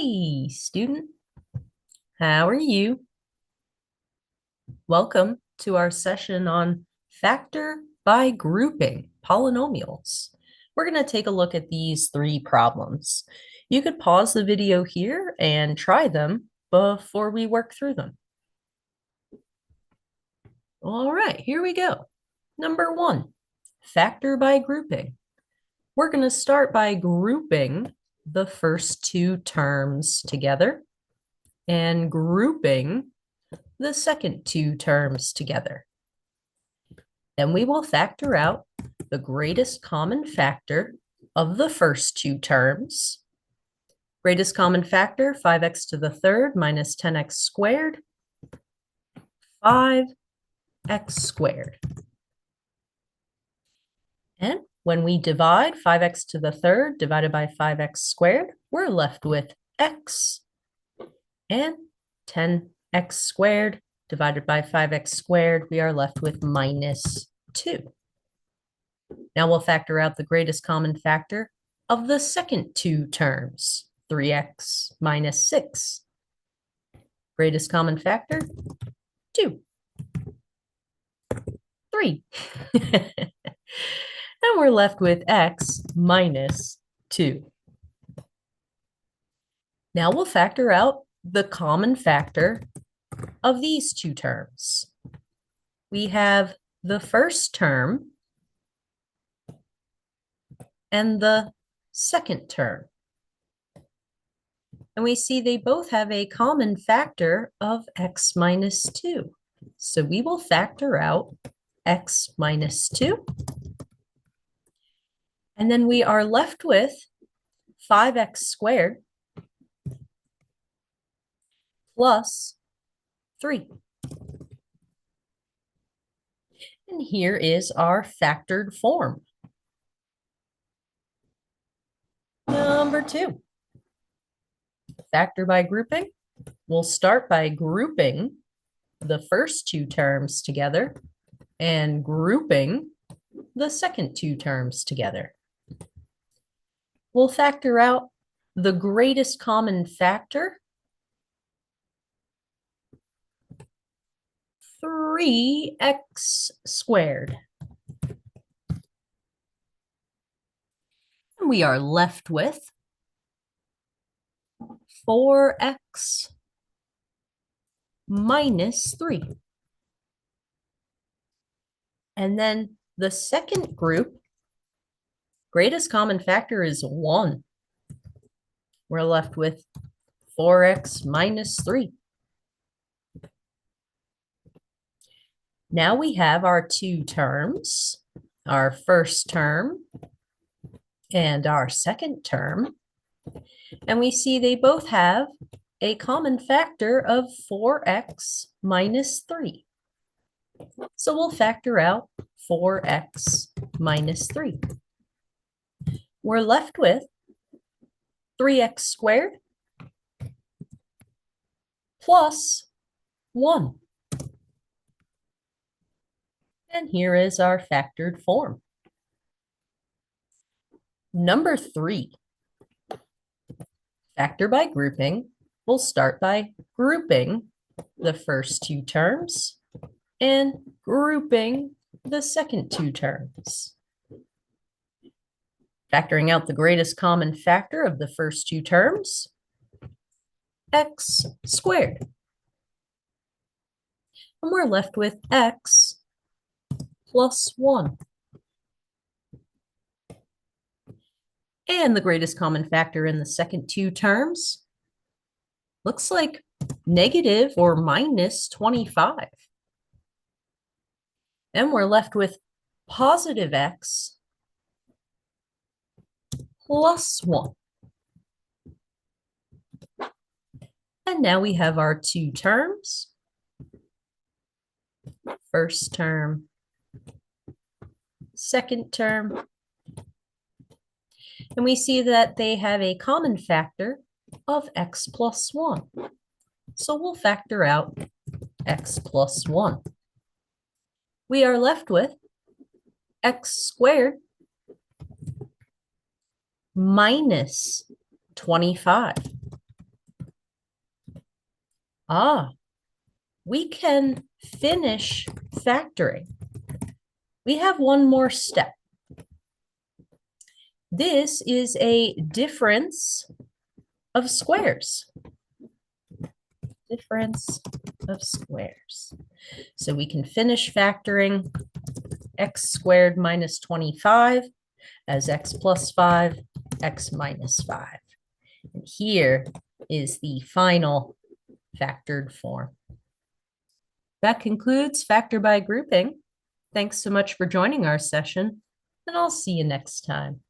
Hi, student. How are you? Welcome to our session on factor by grouping polynomials. We're going to take a look at these three problems. You could pause the video here and try them before we work through them. All right, here we go. Number one, factor by grouping. We're going to start by grouping the first two terms together and grouping the second two terms together. Then we will factor out the greatest common factor of the first two terms. Greatest common factor, 5x to the third minus 10x squared, 5x squared. And when we divide 5x to the third divided by 5x squared, we're left with x, and 10x squared divided by 5x squared, we are left with minus 2. Now we'll factor out the greatest common factor of the second two terms, 3x minus 6. Greatest common factor, 2. 3. And we're left with x minus 2. Now we'll factor out the common factor of these two terms. We have the first term and the second term. And we see they both have a common factor of x minus 2. So we will factor out x minus 2. And then we are left with 5x squared plus 3. And here is our factored form. Number 2, factor by grouping. We'll start by grouping the first two terms together and grouping the second two terms together. We'll factor out the greatest common factor, 3x squared. And we are left with 4x minus 3. And then the second group, greatest common factor is 1. We're left with 4x minus 3. Now we have our two terms, our first term and our second term. And we see they both have a common factor of 4x minus 3. So we'll factor out 4x minus 3. We're left with 3x squared plus 1. And here is our factored form. Number 3, factor by grouping. We'll start by grouping the first two terms and grouping the second two terms. Factoring out the greatest common factor of the first two terms, x squared. And we're left with x plus 1. And the greatest common factor in the second two terms looks like negative or minus 25. And we're left with positive x plus 1. And now we have our two terms. First term, second term. And we see that they have a common factor of x plus 1. So we'll factor out x plus 1. We are left with x squared minus 25. We can finish factoring. We have one more step. This is a difference of squares. Difference of squares. So we can finish factoring x squared minus 25 as x plus 5, x minus 5. And here is the final factored form. That concludes factor by grouping. Thanks so much for joining our session, and I'll see you next time.